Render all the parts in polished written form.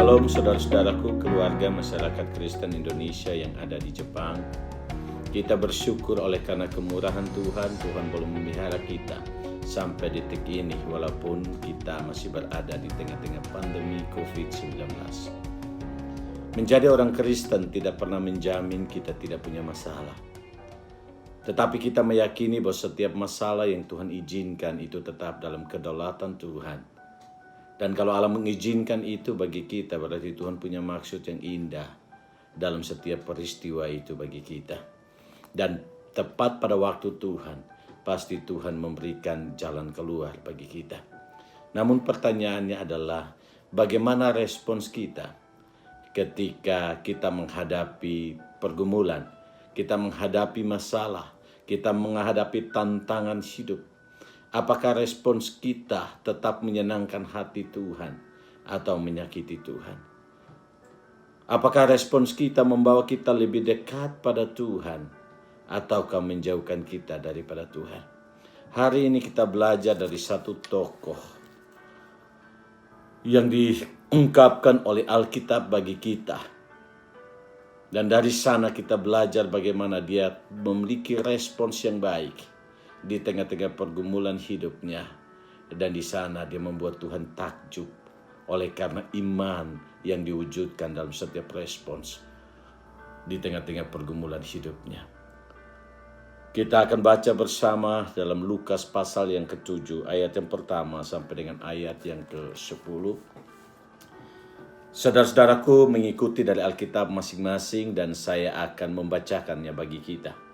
Shalom saudara-saudaraku, keluarga masyarakat Kristen Indonesia yang ada di Jepang. Kita bersyukur oleh karena kemurahan Tuhan, Tuhan belum memelihara kita sampai detik ini walaupun kita masih berada di tengah-tengah pandemi COVID-19. Menjadi orang Kristen tidak pernah menjamin kita tidak punya masalah. Tetapi kita meyakini bahwa setiap masalah yang Tuhan izinkan itu tetap dalam kedaulatan Tuhan. Dan kalau Allah mengizinkan itu bagi kita, berarti Tuhan punya maksud yang indah dalam setiap peristiwa itu bagi kita. Dan tepat pada waktu Tuhan, pasti Tuhan memberikan jalan keluar bagi kita. Namun pertanyaannya adalah, bagaimana respons kita ketika kita menghadapi pergumulan, kita menghadapi masalah, kita menghadapi tantangan hidup? Apakah respons kita tetap menyenangkan hati Tuhan atau menyakiti Tuhan? Apakah respons kita membawa kita lebih dekat pada Tuhan ataukah menjauhkan kita daripada Tuhan? Hari ini kita belajar dari satu tokoh yang diungkapkan oleh Alkitab bagi kita. Dan dari sana kita belajar bagaimana dia memiliki respons yang baik di tengah-tengah pergumulan hidupnya. Dan di sana dia membuat Tuhan takjub oleh karena iman yang diwujudkan dalam setiap respons di tengah-tengah pergumulan hidupnya. Kita akan baca bersama dalam Lukas pasal yang ke-7 ayat yang pertama sampai dengan ayat yang ke-10. Saudara-saudaraku mengikuti dari Alkitab masing-masing dan saya akan membacakannya bagi kita.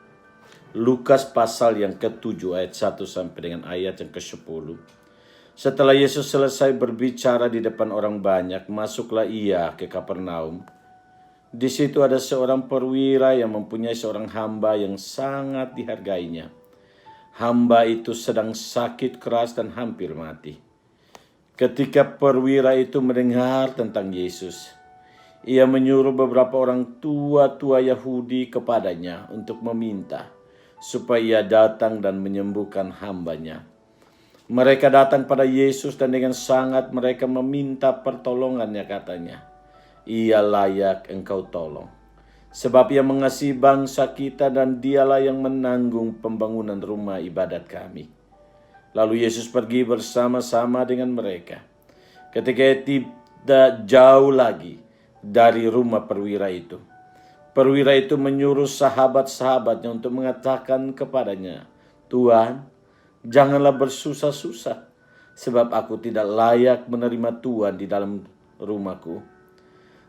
Lukas pasal yang ke-7 ayat 1 sampai dengan ayat yang ke-10. Setelah Yesus selesai berbicara di depan orang banyak, masuklah ia ke Kapernaum. Di situ ada seorang perwira yang mempunyai seorang hamba yang sangat dihargainya. Hamba itu sedang sakit keras dan hampir mati. Ketika perwira itu mendengar tentang Yesus, ia menyuruh beberapa orang tua-tua Yahudi kepadanya untuk meminta supaya ia datang dan menyembuhkan hambanya. Mereka datang pada Yesus dan dengan sangat mereka meminta pertolongannya, katanya, ia layak engkau tolong, sebab ia mengasihi bangsa kita dan dialah yang menanggung pembangunan rumah ibadat kami. Lalu Yesus pergi bersama-sama dengan mereka. Ketika ia tidak jauh lagi dari rumah perwira itu, perwira itu menyuruh sahabat-sahabatnya untuk mengatakan kepadanya, Tuhan, janganlah bersusah-susah, sebab aku tidak layak menerima Tuhan di dalam rumahku.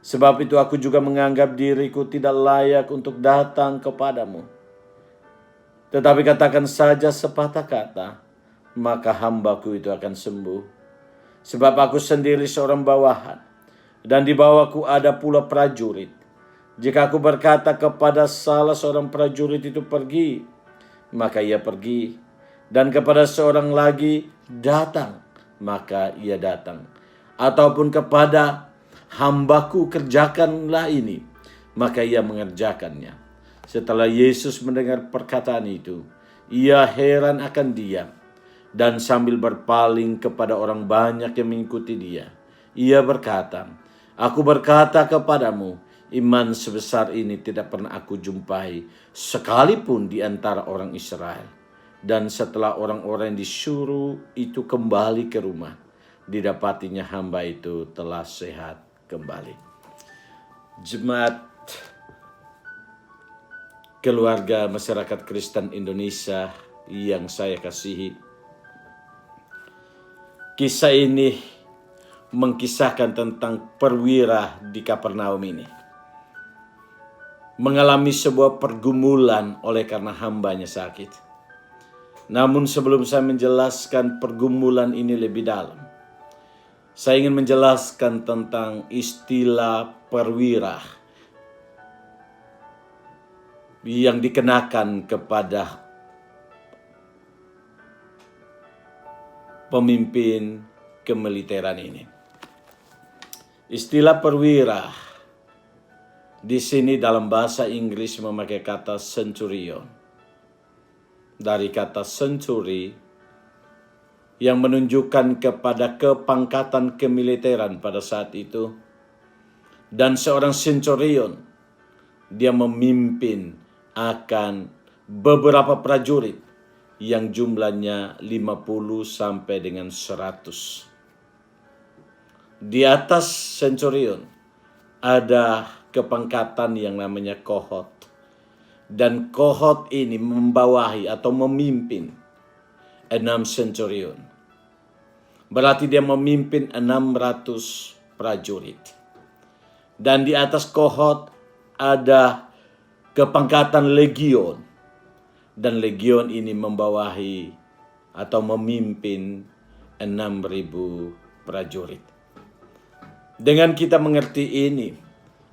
Sebab itu aku juga menganggap diriku tidak layak untuk datang kepadamu. Tetapi katakan saja sepatah kata, maka hambaku itu akan sembuh. Sebab aku sendiri seorang bawahan, dan di bawahku ada pula prajurit. Jika aku berkata kepada salah seorang prajurit itu pergi, maka ia pergi. Dan kepada seorang lagi datang, maka ia datang. Ataupun kepada hambaku kerjakanlah ini, maka ia mengerjakannya. Setelah Yesus mendengar perkataan itu, ia heran akan dia. Dan sambil berpaling kepada orang banyak yang mengikuti dia, ia berkata, aku berkata kepadamu, iman sebesar ini tidak pernah aku jumpai sekalipun di antara orang Israel. Dan setelah orang-orang yang disuruh itu kembali ke rumah, didapatinya hamba itu telah sehat kembali. Jemaat keluarga masyarakat Kristen Indonesia yang saya kasihi, kisah ini mengkisahkan tentang perwira di Kapernaum ini. Mengalami sebuah pergumulan oleh karena hambanya sakit. Namun sebelum saya menjelaskan pergumulan ini lebih dalam, saya ingin menjelaskan tentang istilah perwira yang dikenakan kepada pemimpin kemiliteran ini. Istilah perwira di sini dalam bahasa Inggris memakai kata centurion. Dari kata century yang menunjukkan kepada kepangkatan kemiliteran pada saat itu, Dan seorang centurion, dia memimpin akan beberapa prajurit yang jumlahnya 50 sampai dengan 100. Di atas centurion ada kepangkatan yang namanya kohot. Dan kohot ini membawahi atau memimpin 6 centurion. Berarti dia memimpin 600 prajurit. Dan di atas kohot ada kepangkatan legion. Dan legion ini membawahi atau memimpin 6.000 prajurit. Dengan kita mengerti ini,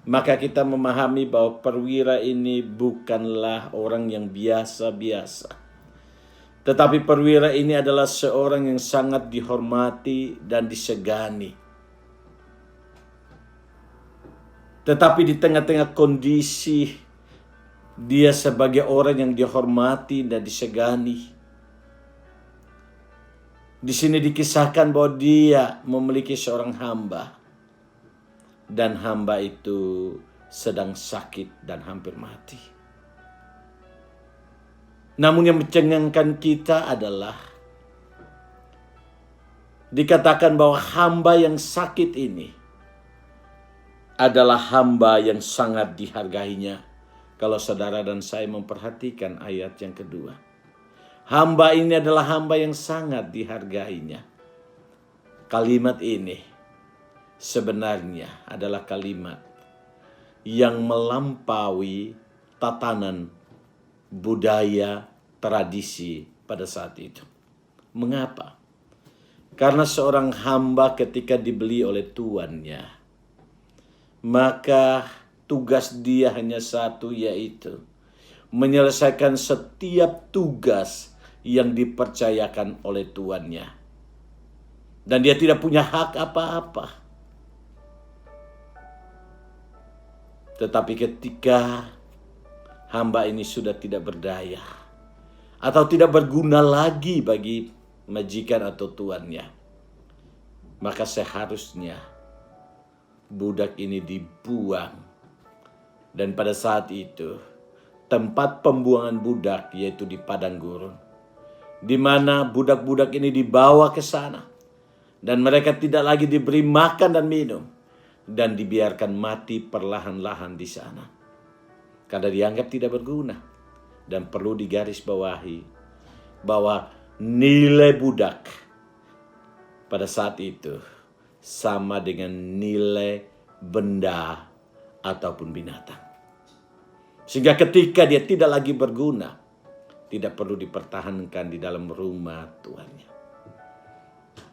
maka kita memahami bahwa perwira ini bukanlah orang yang biasa-biasa. Tetapi perwira ini adalah seorang yang sangat dihormati dan disegani. Tetapi di tengah-tengah kondisi dia sebagai orang yang dihormati dan disegani, di sini dikisahkan bahwa dia memiliki seorang hamba. Dan hamba itu sedang sakit dan hampir mati. Namun yang mencengangkan kita adalah dikatakan bahwa hamba yang sakit ini adalah hamba yang sangat dihargainya. Kalau saudara dan saya memperhatikan ayat yang kedua. Hamba ini adalah hamba yang sangat dihargainya. Kalimat ini sebenarnya adalah kalimat yang melampaui tatanan budaya tradisi pada saat itu. Mengapa? Karena seorang hamba ketika dibeli oleh tuannya, maka tugas dia hanya satu, yaitu menyelesaikan setiap tugas yang dipercayakan oleh tuannya. Dan dia tidak punya hak apa-apa. Tetapi ketika hamba ini sudah tidak berdaya atau tidak berguna lagi bagi majikan atau tuannya, maka seharusnya budak ini dibuang. Dan pada saat itu tempat pembuangan budak yaitu di padang gurun, di mana budak-budak ini dibawa ke sana dan mereka tidak lagi diberi makan dan minum, dan dibiarkan mati perlahan-lahan di sana karena dianggap tidak berguna. Dan perlu digarisbawahi bahwa nilai budak pada saat itu sama dengan nilai benda ataupun binatang, sehingga ketika dia tidak lagi berguna, tidak perlu dipertahankan di dalam rumah tuannya.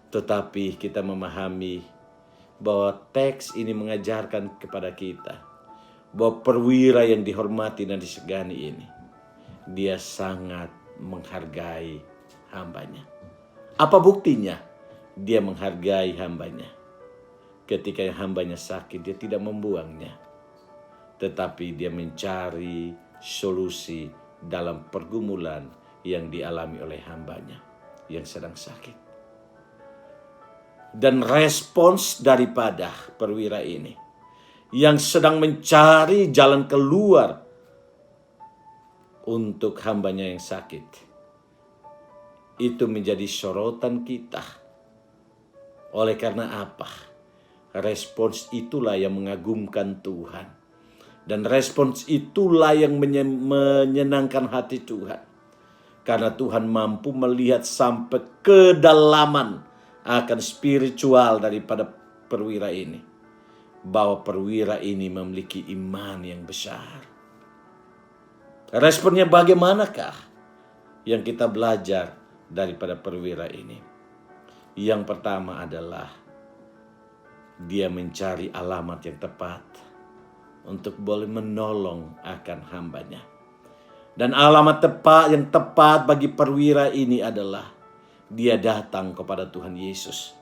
Tetapi kita memahami bahwa teks ini mengajarkan kepada kita bahwa perwira yang dihormati dan disegani ini, dia sangat menghargai hambanya. Apa buktinya? Dia menghargai hambanya. Ketika hambanya sakit, dia tidak membuangnya, tetapi dia mencari solusi dalam pergumulan yang dialami oleh hambanya yang sedang sakit. Dan respons daripada perwira ini yang sedang mencari jalan keluar untuk hambanya yang sakit, itu menjadi sorotan kita. Oleh karena apa? Respons itulah yang mengagumkan Tuhan. Dan respons itulah yang menyenangkan hati Tuhan. Karena Tuhan mampu melihat sampai kedalaman akan spiritual daripada perwira ini. Bahwa perwira ini memiliki iman yang besar. Responnya bagaimanakah yang kita belajar daripada perwira ini? Yang pertama adalah dia mencari alamat yang tepat untuk boleh menolong akan hambanya. Dan alamat yang tepat bagi perwira ini adalah dia datang kepada Tuhan Yesus.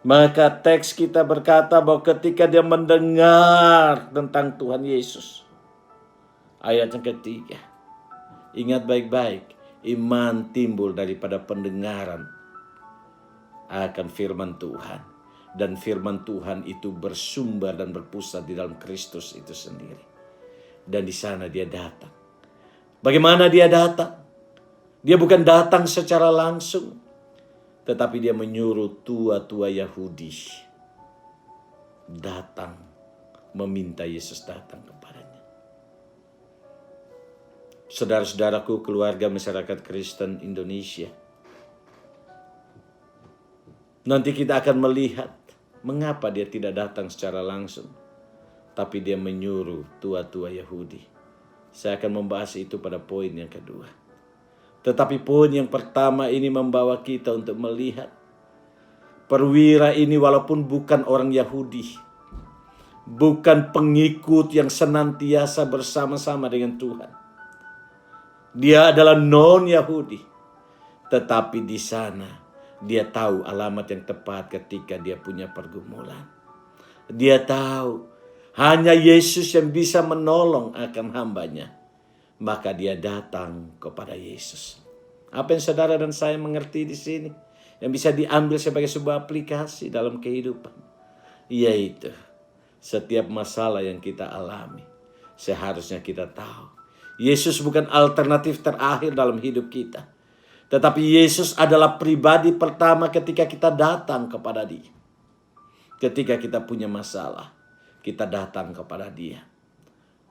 Maka teks kita berkata bahwa ketika dia mendengar tentang Tuhan Yesus, ayat yang ketiga, ingat baik-baik, iman timbul daripada pendengaran akan firman Tuhan. Dan firman Tuhan itu bersumber dan berpusat di dalam Kristus itu sendiri. Dan di sana dia datang. Bagaimana dia datang? Dia bukan datang secara langsung, tetapi dia menyuruh tua-tua Yahudi datang, meminta Yesus datang kepadanya. Saudara-saudaraku, keluarga masyarakat Kristen Indonesia, nanti kita akan melihat mengapa dia tidak datang secara langsung, tapi dia menyuruh tua-tua Yahudi. Saya akan membahas itu pada poin yang kedua. Tetapi poin yang pertama ini membawa kita untuk melihat perwira ini walaupun bukan orang Yahudi, bukan pengikut yang senantiasa bersama-sama dengan Tuhan. Dia adalah non-Yahudi, tetapi di sana dia tahu alamat yang tepat ketika dia punya pergumulan. Dia tahu hanya Yesus yang bisa menolong akan hambanya. Maka dia datang kepada Yesus. Apa yang saudara dan saya mengerti di sini, yang bisa diambil sebagai sebuah aplikasi dalam kehidupan, yaitu setiap masalah yang kita alami, seharusnya kita tahu Yesus bukan alternatif terakhir dalam hidup kita, tetapi Yesus adalah pribadi pertama ketika kita datang kepada Dia. Ketika kita punya masalah, kita datang kepada Dia.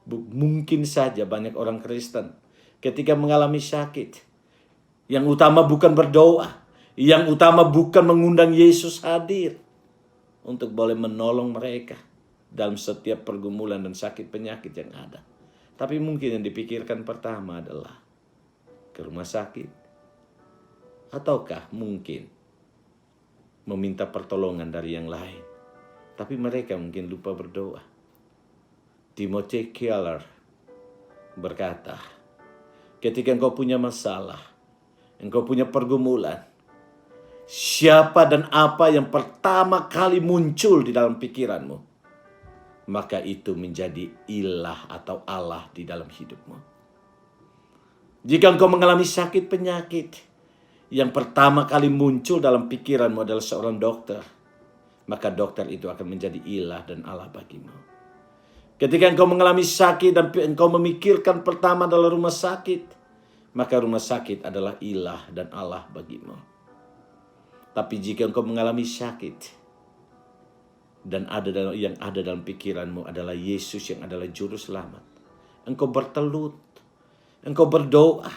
Mungkin saja banyak orang Kristen ketika mengalami sakit, yang utama bukan berdoa, yang utama bukan mengundang Yesus hadir untuk boleh menolong mereka dalam setiap pergumulan dan sakit penyakit yang ada. Tapi mungkin yang dipikirkan pertama adalah ke rumah sakit, ataukah mungkin meminta pertolongan dari yang lain. Tapi mereka mungkin lupa berdoa. Timothy Keller berkata, ketika engkau punya masalah, engkau punya pergumulan, siapa dan apa yang pertama kali muncul di dalam pikiranmu, maka itu menjadi ilah atau Allah di dalam hidupmu. Jika engkau mengalami sakit penyakit, yang pertama kali muncul dalam pikiranmu adalah seorang dokter, maka dokter itu akan menjadi ilah dan Allah bagimu. Ketika engkau mengalami sakit dan engkau memikirkan pertama adalah rumah sakit, maka rumah sakit adalah ilah dan Allah bagimu. Tapi jika engkau mengalami sakit dan yang ada dalam pikiranmu adalah Yesus yang adalah juru selamat, engkau bertelut, engkau berdoa,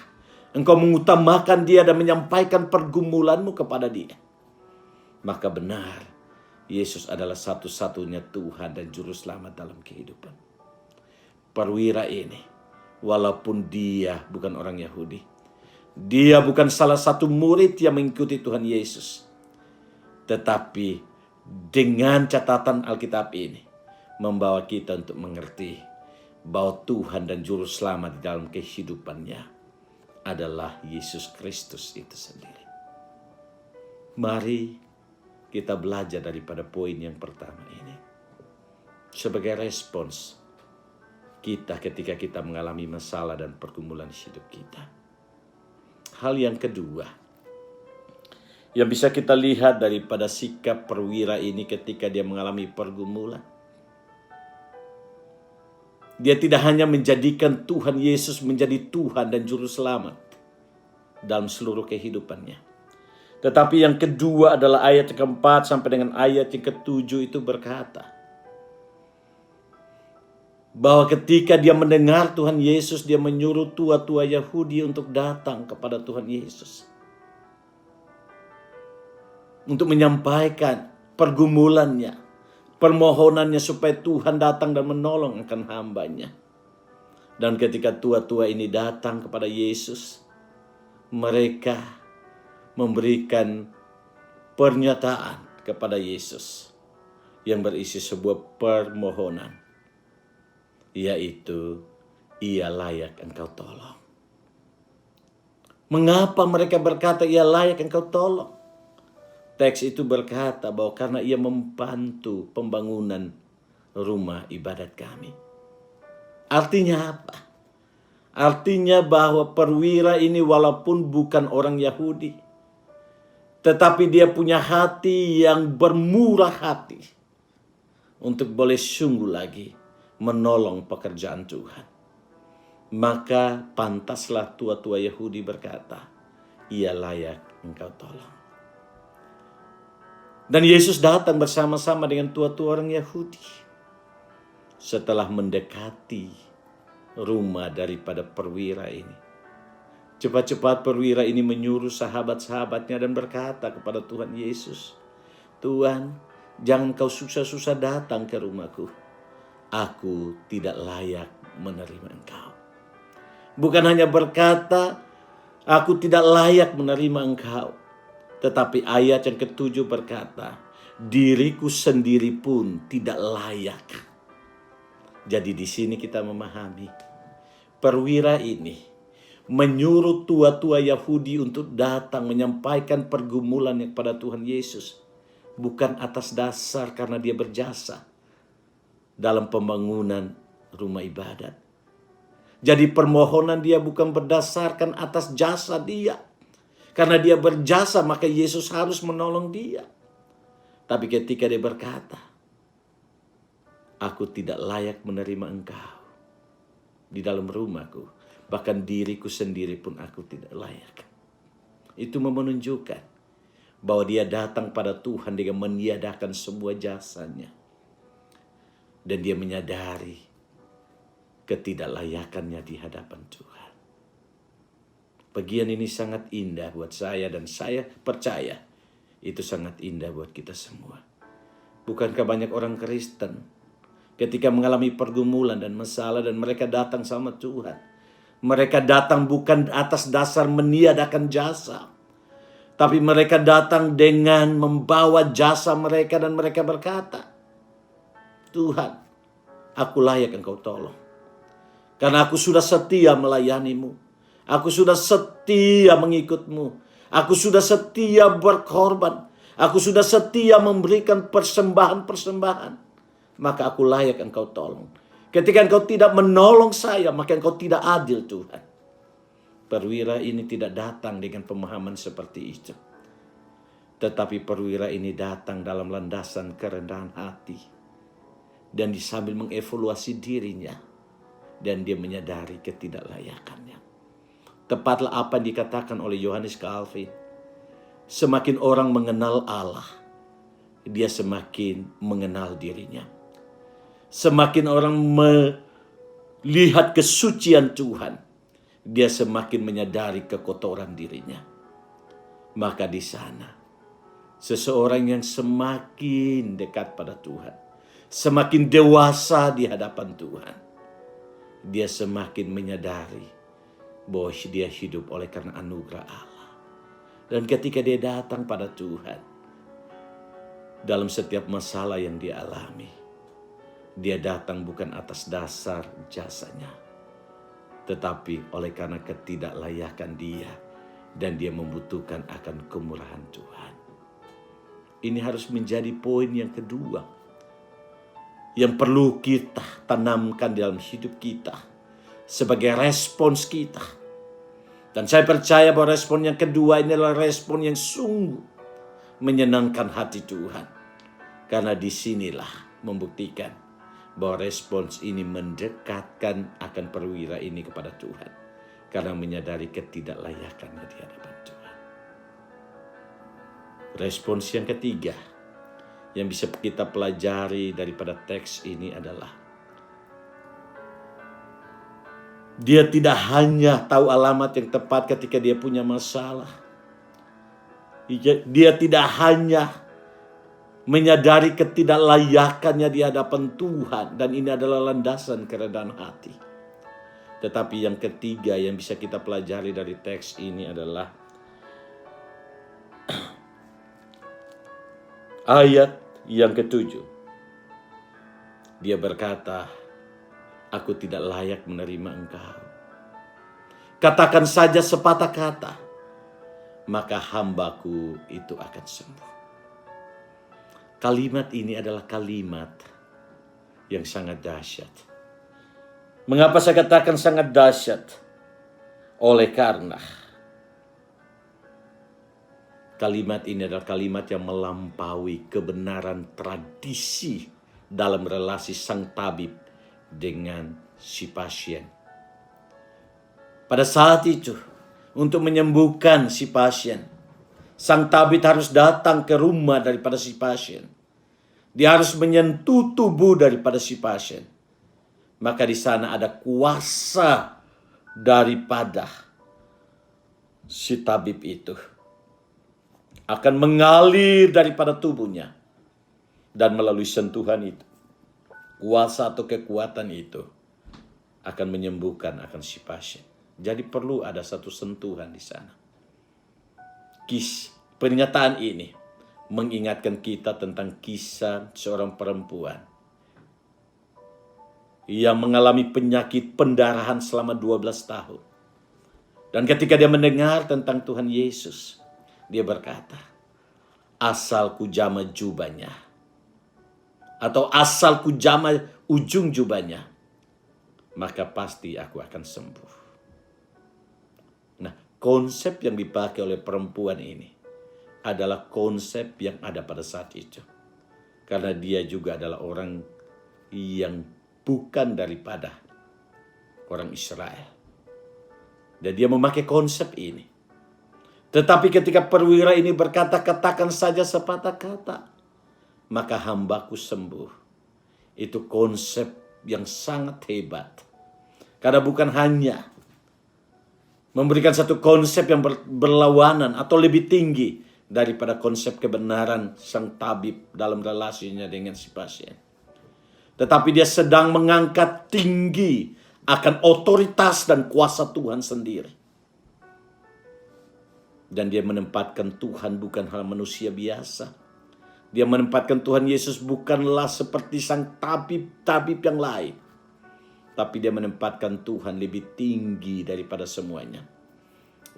engkau mengutamakan Dia dan menyampaikan pergumulanmu kepada Dia, maka benar Yesus adalah satu-satunya Tuhan dan Juru Selamat dalam kehidupan. Perwira ini, walaupun dia bukan orang Yahudi, dia bukan salah satu murid yang mengikuti Tuhan Yesus, tetapi dengan catatan Alkitab ini, membawa kita untuk mengerti bahwa Tuhan dan Juru Selamat di dalam kehidupannya adalah Yesus Kristus itu sendiri. Mari kita belajar daripada poin yang pertama ini sebagai respons kita ketika kita mengalami masalah dan pergumulan hidup kita. Hal yang kedua yang bisa kita lihat daripada sikap perwira ini ketika dia mengalami pergumulan, dia tidak hanya menjadikan Tuhan Yesus menjadi Tuhan dan Juru Selamat dalam seluruh kehidupannya. Tetapi yang kedua adalah ayat yang keempat sampai dengan ayat yang ketujuh itu berkata, bahwa ketika dia mendengar Tuhan Yesus, dia menyuruh tua-tua Yahudi untuk datang kepada Tuhan Yesus. Untuk menyampaikan pergumulannya, permohonannya supaya Tuhan datang dan menolong akan hambanya. Dan ketika tua-tua ini datang kepada Yesus, mereka memberikan pernyataan kepada Yesus yang berisi sebuah permohonan, yaitu ia layak engkau tolong. Mengapa mereka berkata ia layak engkau tolong? Teks itu berkata bahwa karena ia membantu pembangunan rumah ibadat kami. Artinya apa? Artinya bahwa perwira ini walaupun bukan orang Yahudi, Tetapi dia punya hati yang bermurah hati untuk boleh sungguh lagi menolong pekerjaan Tuhan. Maka pantaslah tua-tua Yahudi berkata, ia layak engkau tolong. Dan Yesus datang bersama-sama dengan tua-tua orang Yahudi. Setelah mendekati rumah daripada perwira ini, cepat-cepat perwira ini menyuruh sahabat-sahabatnya dan berkata kepada Tuhan Yesus, Tuhan, jangan kau susah-susah datang ke rumahku. Aku tidak layak menerima engkau. Bukan hanya berkata, aku tidak layak menerima engkau. Tetapi ayat yang ke-7 berkata, diriku sendiri pun tidak layak. Jadi di sini kita memahami, perwira ini menyuruh tua-tua Yahudi untuk datang menyampaikan pergumulannya kepada Tuhan Yesus. Bukan atas dasar karena dia berjasa dalam pembangunan rumah ibadat. Jadi permohonan dia bukan berdasarkan atas jasa dia. Karena dia berjasa maka Yesus harus menolong dia. Tapi ketika dia berkata, aku tidak layak menerima engkau di dalam rumahku. Bahkan diriku sendiri pun aku tidak layak. Itu menunjukkan bahwa dia datang pada Tuhan dengan meniadakan semua jasanya. Dan dia menyadari ketidaklayakannya di hadapan Tuhan. Bagian ini sangat indah buat saya dan saya percaya itu sangat indah buat kita semua. Bukankah banyak orang Kristen ketika mengalami pergumulan dan masalah dan mereka datang sama Tuhan. Mereka datang bukan atas dasar meniadakan jasa. Tapi mereka datang dengan membawa jasa mereka dan mereka berkata, Tuhan, aku layak engkau tolong. Karena aku sudah setia melayanimu. Aku sudah setia mengikutmu. Aku sudah setia berkorban. Aku sudah setia memberikan persembahan-persembahan. Maka aku layak engkau tolong. Ketika engkau tidak menolong saya, maka engkau tidak adil Tuhan. Perwira ini tidak datang dengan pemahaman seperti itu. Tetapi perwira ini datang dalam landasan kerendahan hati. Dan sambil mengevaluasi dirinya. Dan dia menyadari ketidaklayakannya. Tepatlah apa yang dikatakan oleh Yohanes Calvin. Semakin orang mengenal Allah, dia semakin mengenal dirinya. Semakin orang melihat kesucian Tuhan, dia semakin menyadari kekotoran dirinya. Maka di sana, seseorang yang semakin dekat pada Tuhan, semakin dewasa di hadapan Tuhan, dia semakin menyadari bahwa dia hidup oleh karena anugerah Allah. Dan ketika dia datang pada Tuhan, dalam setiap masalah yang dia alami, dia datang bukan atas dasar jasanya, tetapi oleh karena ketidaklayakan dia, dan dia membutuhkan akan kemurahan Tuhan. Ini harus menjadi poin yang kedua, yang perlu kita tanamkan dalam hidup kita, sebagai respons kita. Dan saya percaya bahwa respon yang kedua ini adalah respon yang sungguh menyenangkan hati Tuhan. Karena disinilah membuktikan bahwa respons ini mendekatkan akan perwira ini kepada Tuhan. Karena menyadari ketidaklayakannya di hadapan Tuhan. Respons yang ketiga yang bisa kita pelajari daripada teks ini adalah dia tidak hanya tahu alamat yang tepat ketika dia punya masalah. Dia tidak hanya menyadari ketidaklayakannya di hadapan Tuhan. Dan ini adalah landasan kerendahan hati. Tetapi yang ketiga yang bisa kita pelajari dari teks ini adalah ayat yang ke-7. Dia berkata, aku tidak layak menerima engkau. Katakan saja sepatah kata, maka hambaku itu akan sembuh. Kalimat ini adalah kalimat yang sangat dahsyat. Mengapa saya katakan sangat dahsyat? Oleh karena Kalimat ini adalah kalimat yang melampaui kebenaran tradisi dalam relasi sang tabib dengan si pasien. Pada saat itu, untuk menyembuhkan si pasien, sang tabib harus datang ke rumah daripada si pasien. Dia harus menyentuh tubuh daripada si pasien. Maka di sana ada kuasa daripada si tabib itu akan mengalir daripada tubuhnya, dan melalui sentuhan itu, kuasa atau kekuatan itu akan menyembuhkan akan si pasien. Jadi perlu ada satu sentuhan di sana. Pernyataan ini mengingatkan kita tentang kisah seorang perempuan yang mengalami penyakit pendarahan selama 12 tahun. Dan ketika dia mendengar tentang Tuhan Yesus, dia berkata, asal ku jama jubahnya, atau asal ku jama ujung jubahnya, maka pasti aku akan sembuh. Nah, konsep yang dipakai oleh perempuan ini adalah konsep yang ada pada saat itu. Karena dia juga adalah orang yang bukan daripada orang Israel. Dan dia memakai konsep ini. Tetapi ketika perwira ini berkata, katakan saja sepatah kata, maka hambaku sembuh. Itu konsep yang sangat hebat. Karena bukan hanya memberikan satu konsep yang berlawanan atau lebih tinggi daripada konsep kebenaran sang tabib dalam relasinya dengan si pasien. Tetapi dia sedang mengangkat tinggi akan otoritas dan kuasa Tuhan sendiri. Dan dia menempatkan Tuhan bukan hal manusia biasa. Dia menempatkan Tuhan Yesus bukanlah seperti sang tabib yang lain. Tapi dia menempatkan Tuhan lebih tinggi daripada semuanya.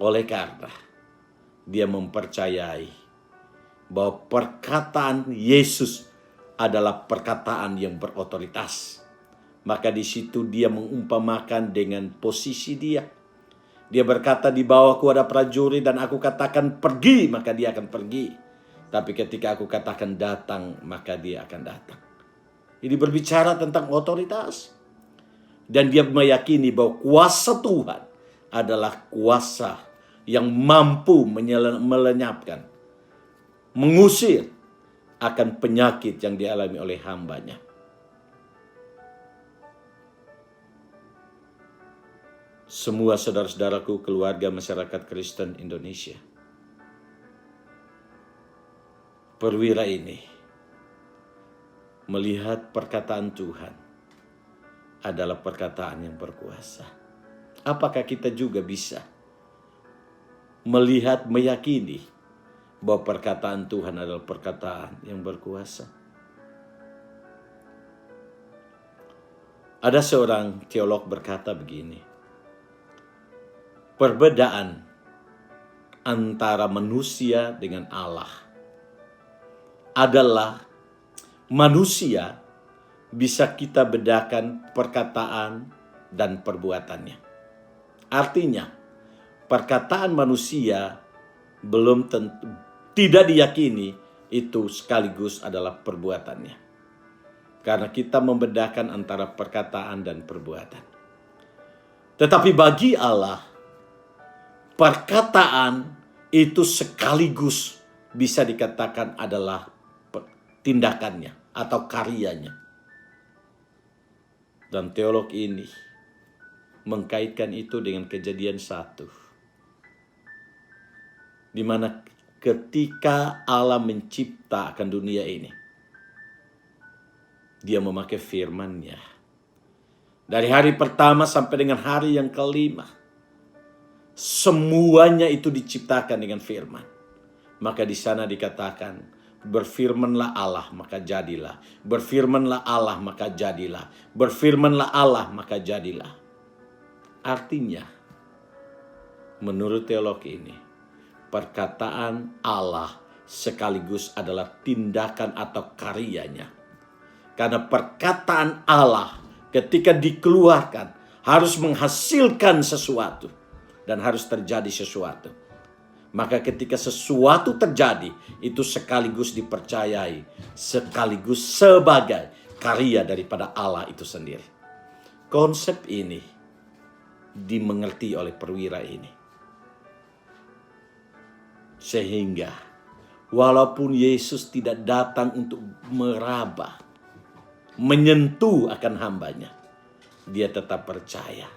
Oleh karena dia mempercayai bahwa perkataan Yesus adalah perkataan yang berotoritas. Maka di situ dia mengumpamakan dengan posisi dia. Dia berkata, di bawahku ada prajurit dan aku katakan pergi, maka dia akan pergi. Tapi ketika aku katakan datang, maka dia akan datang. Ini berbicara tentang otoritas. Dan dia meyakini bahwa kuasa Tuhan adalah kuasa yang mampu melenyapkan, mengusir akan penyakit yang dialami oleh hambanya. Semua saudara-saudaraku, keluarga masyarakat Kristen Indonesia, perwira ini melihat perkataan Tuhan adalah perkataan yang berkuasa. Apakah kita juga bisa melihat, meyakini bahwa perkataan Tuhan adalah perkataan yang berkuasa? Ada seorang teolog berkata begini, perbedaan antara manusia dengan Allah adalah manusia bisa kita bedakan perkataan dan perbuatannya. Artinya, perkataan manusia belum tentu, tidak diyakini itu sekaligus adalah perbuatannya. Karena kita membedakan antara perkataan dan perbuatan. Tetapi bagi Allah, perkataan itu sekaligus bisa dikatakan adalah tindakannya atau karyanya. Dan teolog ini mengkaitkan itu dengan Kejadian 1. Di mana ketika Allah menciptakan dunia ini, dia memakai firman-Nya. Dari hari pertama sampai dengan hari yang kelima, semuanya itu diciptakan dengan firman. Maka di sana dikatakan, berfirmanlah Allah maka jadilah. Berfirmanlah Allah maka jadilah. Berfirmanlah Allah maka jadilah. Artinya, menurut teolog ini, perkataan Allah sekaligus adalah tindakan atau karyanya. Karena perkataan Allah ketika dikeluarkan harus menghasilkan sesuatu. Dan harus terjadi sesuatu. Maka ketika sesuatu terjadi, itu sekaligus dipercayai, sekaligus sebagai karya daripada Allah itu sendiri. Konsep ini dimengerti oleh perwira ini. Sehingga walaupun Yesus tidak datang untuk meraba, menyentuh akan hambanya, dia tetap percaya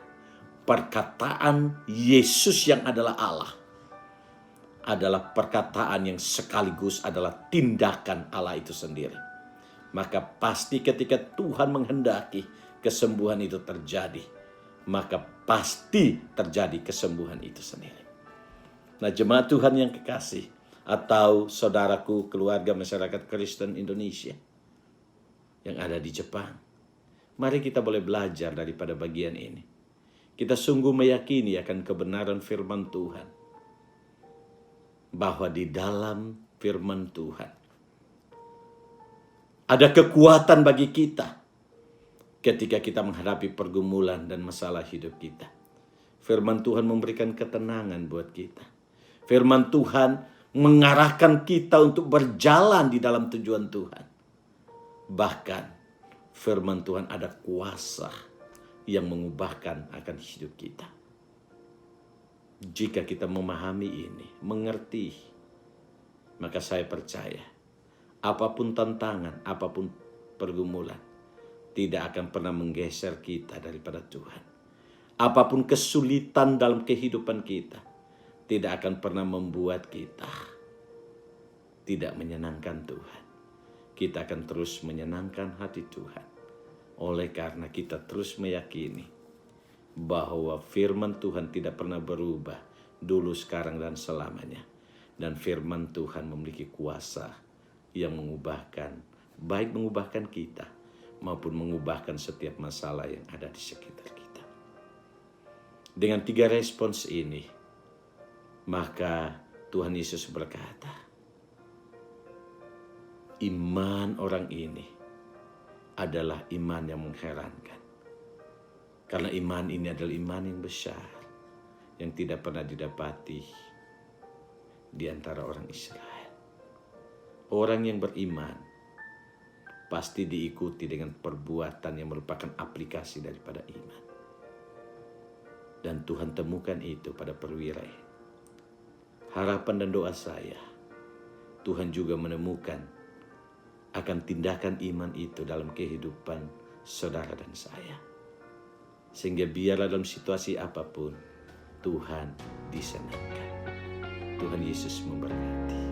perkataan Yesus yang adalah Allah adalah perkataan yang sekaligus adalah tindakan Allah itu sendiri. Maka pasti ketika Tuhan menghendaki kesembuhan itu terjadi, maka pasti terjadi kesembuhan itu sendiri. Nah, jemaat Tuhan yang kekasih, atau saudaraku, keluarga masyarakat Kristen Indonesia yang ada di Jepang, mari kita boleh belajar daripada bagian ini. Kita sungguh meyakini akan kebenaran firman Tuhan, bahwa di dalam firman Tuhan ada kekuatan bagi kita ketika kita menghadapi pergumulan dan masalah hidup kita. Firman Tuhan memberikan ketenangan buat kita. Firman Tuhan mengarahkan kita untuk berjalan di dalam tujuan Tuhan. Bahkan firman Tuhan ada kuasa yang mengubahkan akan hidup kita. Jika kita memahami ini, mengerti, maka saya percaya apapun tantangan, apapun pergumulan, tidak akan pernah menggeser kita daripada Tuhan. Apapun kesulitan dalam kehidupan kita, tidak akan pernah membuat kita tidak menyenangkan Tuhan. Kita akan terus menyenangkan hati Tuhan. Oleh karena kita terus meyakini bahwa firman Tuhan tidak pernah berubah dulu, sekarang, dan selamanya. Dan firman Tuhan memiliki kuasa yang mengubahkan, baik mengubahkan kita maupun mengubahkan setiap masalah yang ada di sekitar kita. Dengan 3 respons ini, maka Tuhan Yesus berkata, iman orang ini adalah iman yang mengherankan. Karena iman ini adalah iman yang besar, yang tidak pernah didapati di antara orang Israel. Orang yang beriman pasti diikuti dengan perbuatan yang merupakan aplikasi daripada iman. Dan Tuhan temukan itu pada perwira. Harapan dan doa saya, Tuhan juga menemukan akan tindakan iman itu dalam kehidupan saudara dan saya. Sehingga biarlah dalam situasi apapun, Tuhan disenangkan. Tuhan Yesus memberkati.